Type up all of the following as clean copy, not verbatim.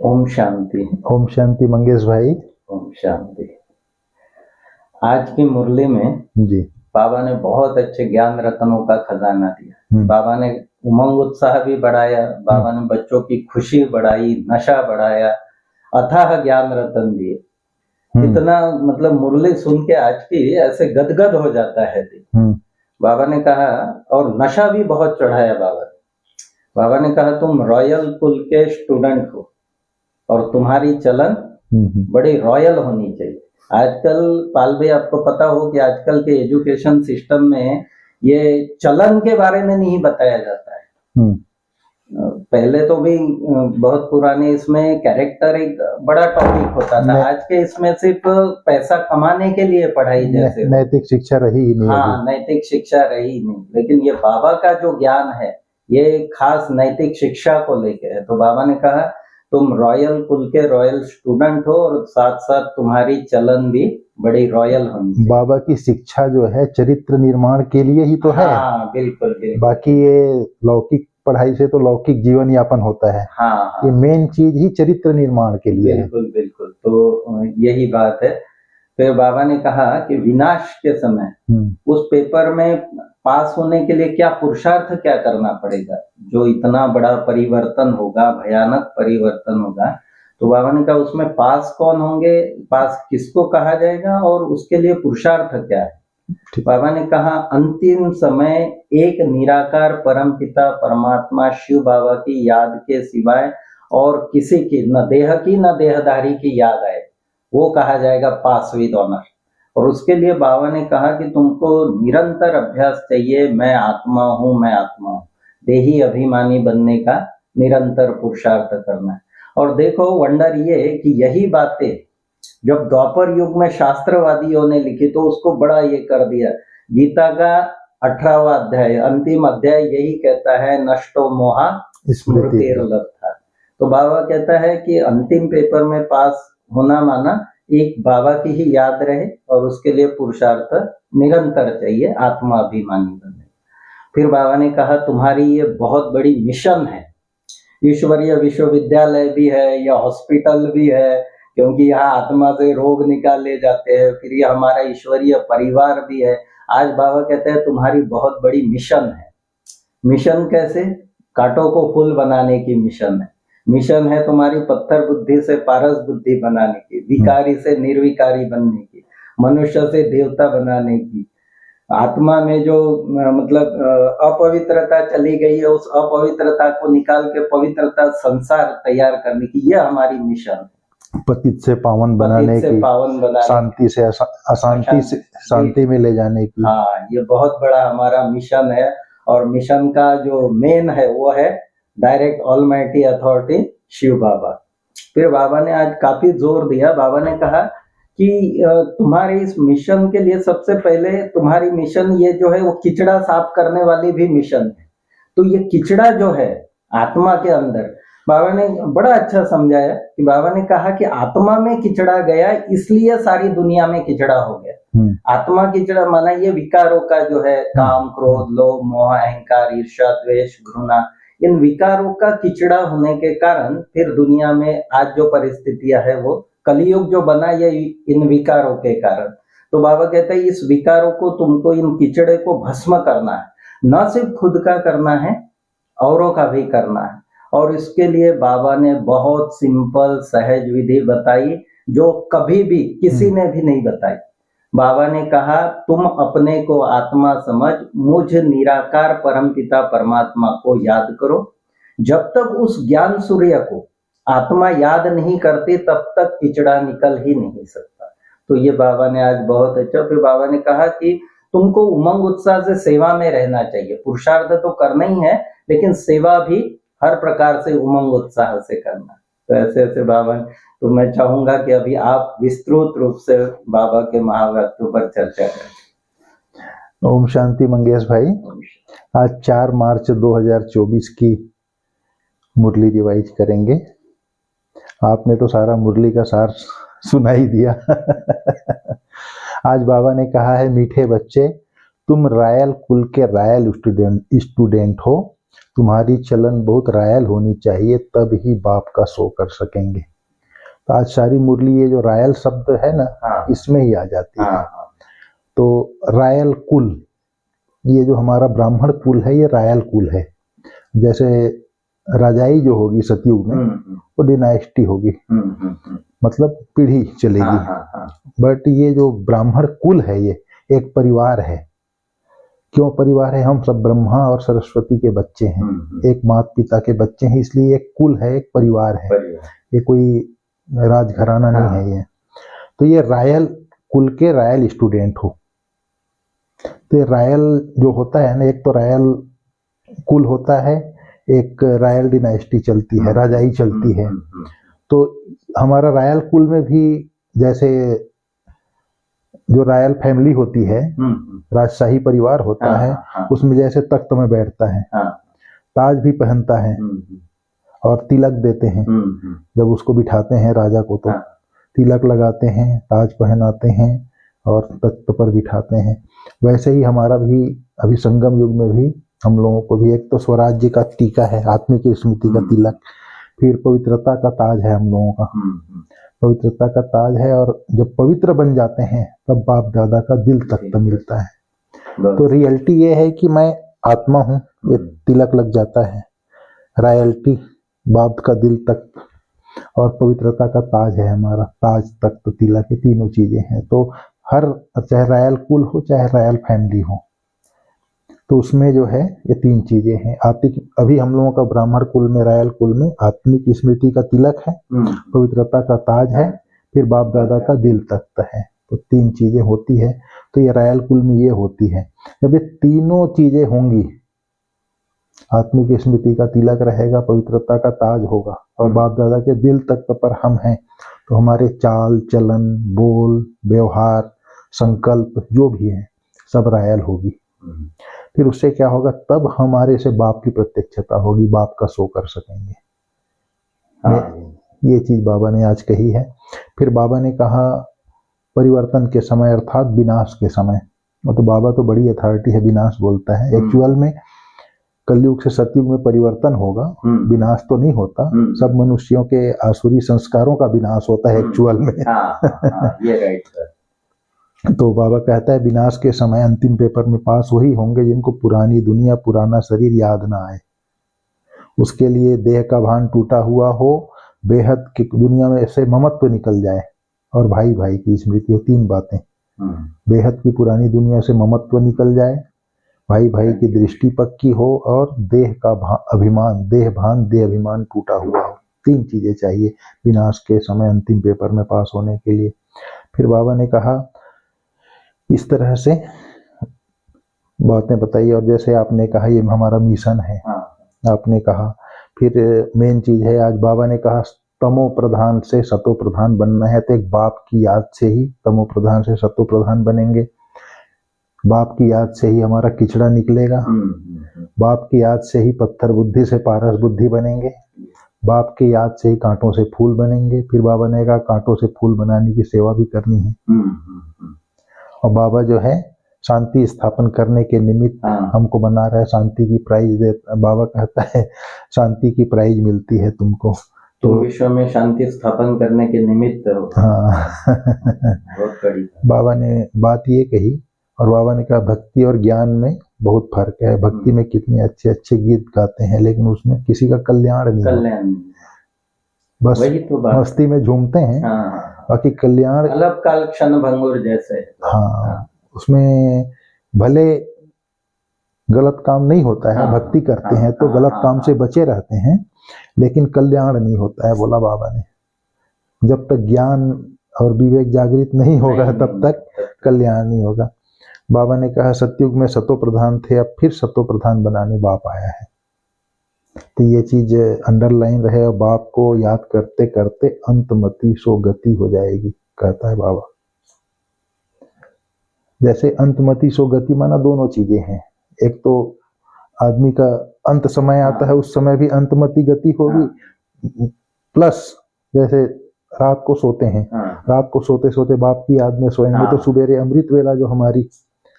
ओम शांति। ओम शांति मंगेश भाई। ओम शांति। आज की मुरली में जी बाबा ने बहुत अच्छे ज्ञान रत्नों का खजाना दिया। बाबा ने उमंग उत्साह भी बढ़ाया, बाबा ने बच्चों की खुशी बढ़ाई, नशा बढ़ाया, अथाह ज्ञान रत्न दिए। इतना मतलब मुरली सुन के आज की ऐसे गदगद हो जाता है दिल। बाबा ने कहा, और नशा भी बहुत चढ़ाया बाबा ने कहा तुम रॉयल कुल के स्टूडेंट हो और तुम्हारी चलन बड़ी रॉयल होनी चाहिए। आजकल पाल भाई आपको पता हो कि आजकल के एजुकेशन सिस्टम में ये चलन के बारे में नहीं बताया जाता है। पहले तो भी बहुत पुराने इसमें कैरेक्टर एक बड़ा टॉपिक होता था। आज के इसमें सिर्फ पैसा कमाने के लिए पढ़ाई जैसे नैतिक शिक्षा रही ही नहीं। हाँ, नैतिक शिक्षा रही नहीं, लेकिन ये बाबा का जो ज्ञान है ये खास नैतिक शिक्षा को लेके है। तो बाबा ने कहा तुम रॉयल कुल के रॉयल स्टूडेंट हो और साथ साथ तुम्हारी चलन भी बड़ी रॉयल होनी। बाबा की शिक्षा जो है चरित्र निर्माण के लिए ही तो है। हाँ, बिल्कुल बिल्कुल। बाकी ये लौकिक पढ़ाई से तो लौकिक जीवन यापन होता है। हाँ, ये मेन चीज ही चरित्र निर्माण के लिए। बिल्कुल बिल्कुल। तो यही बात है। फिर बाबा ने कहा कि विनाश के समय उस पेपर में पास होने के लिए क्या पुरुषार्थ क्या करना पड़ेगा, जो इतना बड़ा परिवर्तन होगा, भयानक परिवर्तन होगा। तो बाबा ने कहा उसमें पास कौन होंगे, पास किसको कहा जाएगा और उसके लिए पुरुषार्थ क्या है। बाबा ने कहा अंतिम समय एक निराकार परमपिता परमात्मा शिव बाबा की याद के सिवाय और किसी की न देह की न देहधारी की याद आए, वो कहा जाएगा पास विद ऑनर। और उसके लिए बाबा ने कहा कि तुमको निरंतर अभ्यास चाहिए। मैं आत्मा हूँ, मैं आत्मा हूँ, देही अभिमानी बनने का निरंतर पुरुषार्थ करना है। और देखो वंडर ये कि यही बातें जब द्वापर युग में शास्त्रवादियों ने लिखी तो उसको बड़ा ये कर दिया। गीता का 18वां अध्याय अंतिम अध्याय यही कहता है नष्टो मोहा स्मृतिर्लब्धा। तो बाबा कहता है कि अंतिम पेपर में पास होना माना एक बाबा की ही याद रहे और उसके लिए पुरुषार्थ निरंतर चाहिए, आत्मा अभिमानी बनने। फिर बाबा ने कहा तुम्हारी ये बहुत बड़ी मिशन है। ईश्वरीय विश्वविद्यालय भी है, या हॉस्पिटल भी है, क्योंकि यहाँ आत्मा से रोग निकाले जाते हैं। फिर ये हमारा ईश्वरीय परिवार भी है। आज बाबा कहते हैं तुम्हारी बहुत बड़ी मिशन है। मिशन कैसे? कांटों को फूल बनाने की मिशन है। मिशन है तुम्हारी पत्थर बुद्धि से पारस बुद्धि बनाने की, विकारी से निर्विकारी बनने की, मनुष्य से देवता बनाने की। आत्मा में जो मतलब अपवित्रता चली गई है उस अपवित्रता को निकाल के पवित्रता संसार तैयार करने की, यह हमारी मिशन है। पतित से पावन बनाने की, शांति से अशांति से शांति में ले जाने की। हाँ, ये बहुत बड़ा हमारा मिशन है। और मिशन का जो मेन है वो है डायरेक्ट ऑलमाइटी अथॉरिटी शिव बाबा। फिर बाबा ने आज काफी जोर दिया। बाबा ने कहा कि तुम्हारे इस मिशन के लिए सबसे पहले तुम्हारी मिशन ये जो है वो किचड़ा साफ करने वाली भी मिशन है। तो ये किचड़ा जो है आत्मा के अंदर, बाबा ने बड़ा अच्छा समझाया कि बाबा ने कहा कि आत्मा में किचड़ा गया इसलिए सारी दुनिया में किचड़ा हो गया। आत्मा किचड़ा माना ये विकारों का जो है काम, क्रोध, लोभ, मोह, अहंकार, ईर्ष्या, द्वेष, घृणा, इन विकारों का किचड़ा होने के कारण फिर दुनिया में आज जो परिस्थितियां है वो कलयुग जो बना ये इन विकारों के कारण। तो बाबा कहते हैं इस विकारों को तुमको, इन किचड़े को भस्म करना है। न सिर्फ खुद का करना है, औरों का भी करना है। और इसके लिए बाबा ने बहुत सिंपल सहज विधि बताई जो कभी भी किसी ने भी नहीं बताई। बाबा ने कहा तुम अपने को आत्मा समझ मुझ निराकार परमपिता परमात्मा को याद करो। जब तक उस ज्ञान सूर्य को आत्मा याद नहीं करती तब तक किचड़ा निकल ही नहीं सकता। तो ये बाबा ने आज बहुत अच्छा। फिर बाबा ने कहा कि तुमको उमंग उत्साह से सेवा में रहना चाहिए। पुरुषार्थ तो करना ही है, लेकिन सेवा भी हर प्रकार से उमंग उत्साह से करना। तो ऐसे ऐसे बाबा, तो मैं चाहूंगा कि अभी आप विस्तृत रूप से बाबा के महावाक्यों पर चर्चा करें। ओम शांति मंगेश भाई। आज 4 मार्च 2024 की मुरली रिवाइज करेंगे। आपने तो सारा मुरली का सार सुना ही दिया। आज बाबा ने कहा है मीठे बच्चे तुम रॉयल कुल के रॉयल स्टूडेंट हो। तुम्हारी चलन बहुत रायल होनी चाहिए, तब ही बाप का शो कर सकेंगे। तो आज सारी मुरली ये जो रायल शब्द है ना, इसमें ही आ जाती है। तो रायल कुल, ये जो हमारा ब्राह्मण कुल है ये रायल कुल है। जैसे राजाई जो होगी सतयुग में वो डिनाइस्टी होगी, मतलब पीढ़ी चलेगी। बट ये जो ब्राह्मण कुल है ये एक परिवार है। क्यों परिवार है? हम सब ब्रह्मा और सरस्वती के बच्चे हैं, एक माता पिता के बच्चे हैं, इसलिए एक कुल है, एक परिवार है। ये कोई राजघराना नहीं है ये। तो ये रायल कुल के रायल स्टूडेंट हो। तो ये रायल जो होता है ना, एक तो रायल कुल होता है, एक रायल डिनाइस्टी चलती है, राजाई चलती है। तो हमारा रायल कुल में भी जैसे जो रायल फैमिली होती है, राजशाही परिवार होता है, उसमें जैसे तख्त में बैठता है, ताज भी पहनता है और तिलक देते हैं। जब उसको बिठाते हैं राजा को तो तिलक लगाते हैं, ताज पहनाते हैं और तख्त पर बिठाते हैं। वैसे ही हमारा भी अभी संगम युग में भी हम लोगों को भी एक तो स्वराज्य का टीका है, आत्मिक स्मृति का तिलक, फिर पवित्रता का ताज है हम लोगों का, पवित्रता का ताज है। और जब पवित्र बन जाते हैं तब बाप दादा का दिल तख्त मिलता है। तो रियलिटी ये है कि मैं आत्मा हूँ, ये तिलक लग जाता है। रॉयल्टी बाप का दिल तख्त और पवित्रता का ताज है हमारा, ताज तख्त तिलक, ये तीनों चीजें हैं। तो हर चाहे रॉयल कुल हो चाहे रॉयल फैमिली हो, तो उसमें जो है ये तीन चीजें हैं। आत्मिक, अभी हम लोगों का ब्राह्मण कुल में, रॉयल कुल में आत्मिक स्मृति का तिलक है, पवित्रता का ताज है, फिर बाप दादा का दिल तख्त है। तो तीन चीजें होती है। तो ये रॉयल कुल में ये होती है। जब ये तीनों चीजें होंगी, आत्मिक स्मृति का तिलक रहेगा, पवित्रता का ताज होगा और बाप दादा के दिल तख्त पर हम हैं, तो हमारे चाल चलन, बोल, व्यवहार, संकल्प जो भी है सब रॉयल होगी। फिर उससे क्या होगा? तब हमारे से बाप की प्रत्यक्षता होगी, बाप का शो कर सकेंगे। ये चीज बाबा ने आज कही है। फिर बाबा ने कहा परिवर्तन के समय अर्थात विनाश के समय। तो बाबा तो बड़ी अथॉरिटी है, विनाश बोलता है। एक्चुअल में कलयुग से सतयुग में परिवर्तन होगा, विनाश तो नहीं होता। सब मनुष्यों के आसुरी संस्कारों का विनाश होता है एक्चुअल में। ये राइट सर। तो बाबा कहता है विनाश के समय अंतिम पेपर में पास वही होंगे जिनको पुरानी दुनिया, पुराना शरीर याद ना आए। उसके लिए देह का भान टूटा हुआ हो, बेहद की दुनिया में ऐसे ममत्व निकल जाए और भाई भाई की स्मृति हो। तीन बातें, बेहद की पुरानी दुनिया से ममत्व निकल जाए, भाई भाई की दृष्टि पक्की हो और देह का अभिमान, देह भान, देह अभिमान टूटा हुआ हो। तीन चीजें चाहिए विनाश के समय अंतिम पेपर में पास होने के लिए। फिर बाबा ने कहा इस तरह से बातें बताइए। और जैसे आपने कहा ये हमारा मिशन है, आपने कहा। फिर मेन चीज है, आज बाबा ने कहा तमो प्रधान से सतो प्रधान बनना है, तो एक बाप की याद से ही तमो प्रधान से सतो प्रधान बनेंगे। बाप की याद से ही हमारा किचड़ा निकलेगा, बाप की याद से ही पत्थर बुद्धि से पारस बुद्धि बनेंगे, बाप की याद से ही कांटों से फूल बनेंगे। फिर बाबा ने कहा कांटों से फूल बनाने की सेवा भी करनी है। और बाबा जो है शांति स्थापन करने के निमित्त हमको बना रहा है, शांति की प्राइज दे। बाबा कहता है शांति की प्राइज मिलती है तुमको, तो विश्व में शांति स्थापन करने के निमित्त। बहुत बड़ी बाबा ने बात ये कही। और बाबा ने कहा भक्ति और ज्ञान में बहुत फर्क है। भक्ति में कितने अच्छे अच्छे गीत गाते हैं, लेकिन उसमें किसी का कल्याण नहीं, बस वही तो मस्ती में झूमते हैं, बाकी कल्याण अलग काल क्षण भंगुर जैसे। हाँ, उसमें भले गलत काम नहीं होता है, भक्ति करते हैं तो गलत काम से बचे रहते हैं, लेकिन कल्याण नहीं होता है, बोला बाबा ने। जब तक ज्ञान और विवेक जागृत नहीं होगा तब तक कल्याण नहीं होगा। बाबा ने कहा सतयुग में सतो प्रधान थे, अब फिर सतो प्रधान बनाने बाप आया है। तो ये चीज अंडरलाइन रहे, और बाप को याद करते करते अंतमति सो गति हो जाएगी, कहता है बाबा। जैसे अंतमति सो गति माना दोनों चीजें हैं। एक तो आदमी का अंत समय आता है, उस समय भी अंतमति गति होगी, प्लस जैसे रात को सोते हैं, रात को सोते सोते बाप की याद में सोएंगे तो सुबेरे अमृत वेला जो हमारी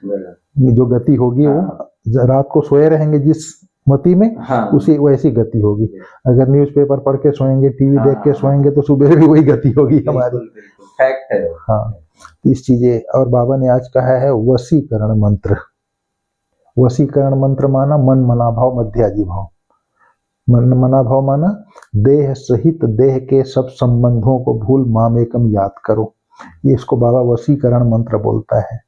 जो गति होगी वो रात को सोए रहेंगे जिस मती में उसी वैसी गति होगी। अगर न्यूज़पेपर पढ़ के सोएंगे, टीवी देख के सोएंगे तो सुबह भी वही गति होगी हमारी। फैक्ट है। हाँ, इस चीजें। और बाबा ने आज कहा है वशीकरण मंत्र। वशीकरण मंत्र माना मन मना भाव मध्याजी भाव। मन मना भाव माना देह सहित देह के सब संबंधों को भूल मामेकम याद करो। ये इसको बाबा वशीकरण मंत्र बोलता है,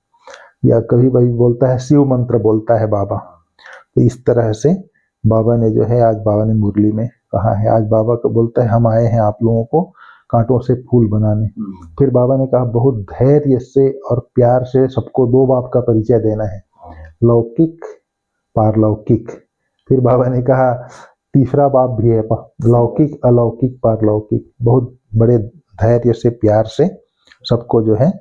या कभी कभी बोलता है शिव मंत्र बोलता है बाबा। तो इस तरह से बाबा ने जो है, आज बाबा ने मुरली में कहा है, आज बाबा को बोलता है हम आए हैं आप लोगों को कांटों से फूल बनाने। फिर बाबा ने कहा बहुत धैर्य से और प्यार से सबको दो बाप का परिचय देना है, लौकिक पारलौकिक। फिर बाबा ने कहा तीसरा बाप भी है, लौकिक अलौकिक पारलौकिक। बहुत बड़े धैर्य से प्यार से सबको जो है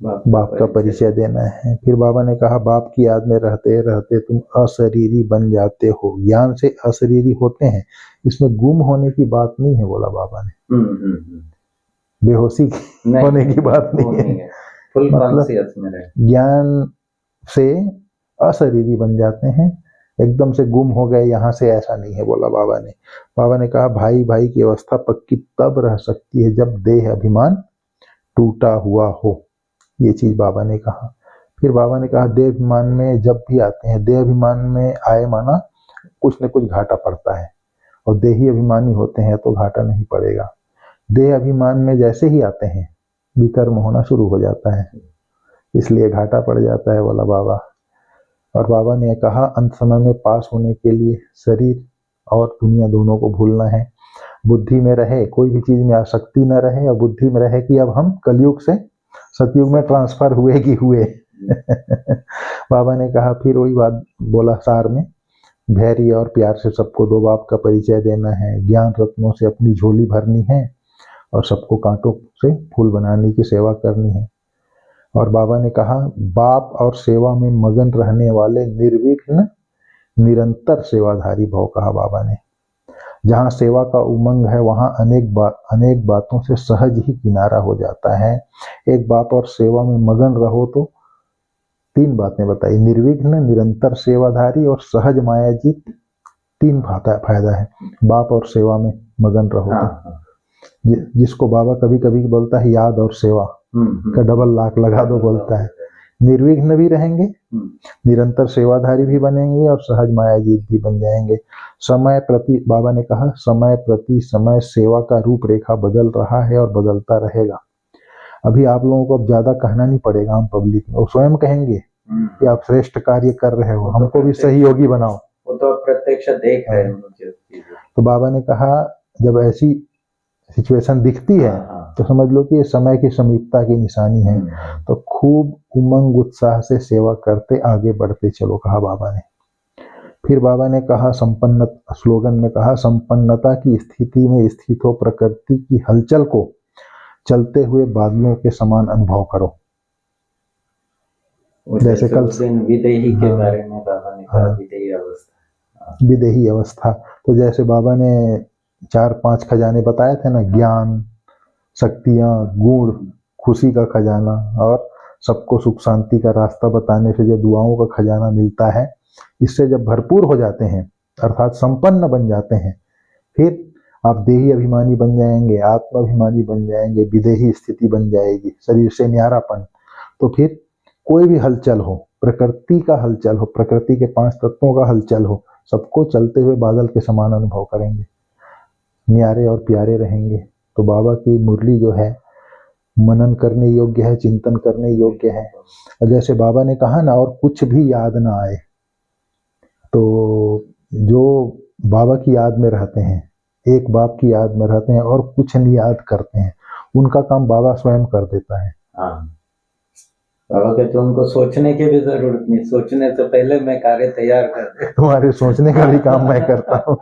बाप का परिचय देना है। फिर बाबा ने कहा बाप की याद में रहते रहते तुम अशरीरी बन जाते हो। ज्ञान से अशरीरी होते हैं, इसमें गुम होने की बात नहीं है, बोला बाबा ने। बेहोशी होने की बात नहीं है, मतलब ज्ञान से अशरीरी बन जाते हैं, एकदम से गुम हो गए यहाँ से, ऐसा नहीं है, बोला बाबा ने। बाबा ने कहा भाई भाई की अवस्था पक्की तब रह सकती है जब देह अभिमान टूटा हुआ हो। ये चीज बाबा ने कहा। फिर बाबा ने कहा देह अभिमान में जब भी आते हैं, देह अभिमान में आए माना कुछ न कुछ घाटा पड़ता है, और देही अभिमानी होते हैं तो घाटा नहीं पड़ेगा। देह अभिमान में जैसे ही आते हैं विकर्म होना शुरू हो जाता है, इसलिए घाटा पड़ जाता है, बोला बाबा। और बाबा ने कहा अंत समय में पास होने के लिए शरीर और दुनिया दोनों को भूलना है। बुद्धि में रहे, कोई भी चीज में आसक्ति न रहे, और बुद्धि में रहे कि अब हम कलयुग से सतयुग में ट्रांसफर हुए कि हुए। बाबा ने कहा फिर वही बात बोला सार में, धैर्य और प्यार से सबको दो बाप का परिचय देना है, ज्ञान रत्नों से अपनी झोली भरनी है, और सबको कांटों से फूल बनाने की सेवा करनी है। और बाबा ने कहा बाप और सेवा में मगन रहने वाले निर्विघ्न निरंतर सेवाधारी भव, कहा बाबा ने। जहाँ सेवा का उमंग है वहाँ अनेक बातों से सहज ही किनारा हो जाता है। एक बाप और सेवा में मगन रहो तो तीन बातें बताई, निर्विघ्न निरंतर सेवाधारी और सहज मायाजीत। तीन फायदा है बाप और सेवा में मगन रहो तो। जिसको बाबा कभी कभी बोलता है याद और सेवा का डबल लाख लगा दो, बोलता है। निर्विघ्न भी रहेंगे, निरंतर सेवाधारी भी बनेंगे, और सहज मायाजीत भी बन जाएंगे। समय प्रति, बाबा ने कहा समय प्रति समय सेवा का रूपरेखा बदल रहा है और बदलता रहेगा। अभी आप लोगों को अब ज्यादा कहना नहीं पड़ेगा, हम पब्लिक में, वो स्वयं कहेंगे कि आप श्रेष्ठ कार्य कर रहे हो, हमको भी सहयोगी बनाओ। वो तो प्रत्यक्ष देख रहे हैं। तो बाबा ने कहा जब ऐसी सिचुएशन दिखती है तो समझ लो कि ये समय की समीपता की निशानी है। तो खूब उमंग उत्साह से सेवा करते आगे बढ़ते चलो, कहा बाबा ने। फिर बाबा ने कहा संपन्न स्लोगन में कहा संपन्नता की स्थिति में स्थित हो प्रकृति की हलचल को चलते हुए बादलों के समान अनुभव करो। जैसे कल विदेही के बारे में बाबा ने कहा, विदेही अवस्था, विदेही अवस्था। तो जैसे बाबा ने 4-5 खजाने बताए थे ना, ज्ञान, शक्तियां, गुण, खुशी का खजाना, और सबको सुख शांति का रास्ता बताने से जो दुआओं का खजाना मिलता है, इससे जब भरपूर हो जाते हैं अर्थात संपन्न बन जाते हैं, फिर आप देही अभिमानी बन जाएंगे, आत्माभिमानी बन जाएंगे, विदेही स्थिति बन जाएगी, शरीर से न्यारापन। तो फिर कोई भी हलचल हो, प्रकृति का हलचल हो, प्रकृति के 5 तत्वों का हलचल हो, सबको चलते हुए बादल के समान अनुभव करेंगे, न्यारे और प्यारे रहेंगे। तो बाबा की मुरली जो है मनन करने योग्य है, चिंतन करने योग्य है। और जैसे बाबा ने कहा ना, और कुछ भी याद ना आए, तो जो बाबा की याद में रहते हैं, एक बाप की याद में रहते हैं और कुछ नहीं याद करते हैं, उनका काम बाबा स्वयं कर देता है। बाबा कहते हैं उनको सोचने की भी जरूरत नहीं, सोचने से पहले मैं कार्य तैयार कर दे, तुम्हारे सोचने का भी काम मैं करता हूँ।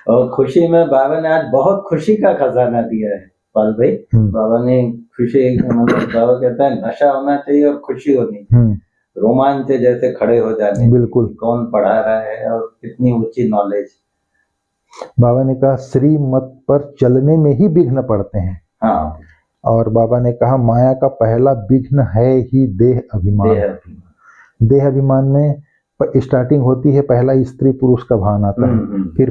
और खुशी में बाबा ने आज बहुत खुशी का खजाना दिया है पाल भाई। बाबा ने खुशी, मतलब बाबा कहता है नशा होना चाहिए और खुशी होनी चाहिए, रोमांच जैसे खड़े हो जाने, बिल्कुल, कौन पढ़ा रहा है और कितनी ऊंची नॉलेज। बाबा ने कहा श्रीमत पर चलने में ही विघ्न पड़ते हैं। हाँ। और बाबा ने कहा माया का पहला विघ्न है ही देह अभिमान। देह अभिमान में स्टार्टिंग होती है, पहला स्त्री पुरुष का भान आता है, फिर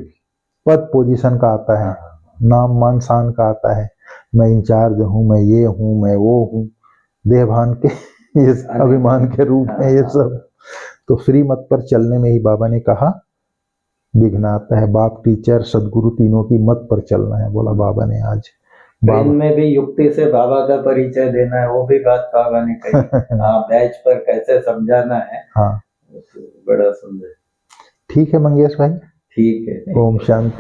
पद पोजीशन का आता है, नाम मान शान का आता है, मैं इंचार्ज हूँ, मैं ये हूँ, मैं वो हूँ, देह भान के ये अभिमान के रूप में ये सब। तो श्रीमत पर चलने में ही बाबा ने कहा विघ्न आता है। बाप, टीचर, सदगुरु तीनों की मत पर चलना है, बोला बाबा ने आज। ट्रेन में भी युक्ति से बाबा का परिचय देना है, वो भी बात बाबा ने कही। हाँ, बैच पर कैसे समझाना है। हाँ, बड़ा सुंदर। ठीक है मंगेश भाई, ठीक है। ओम शांति।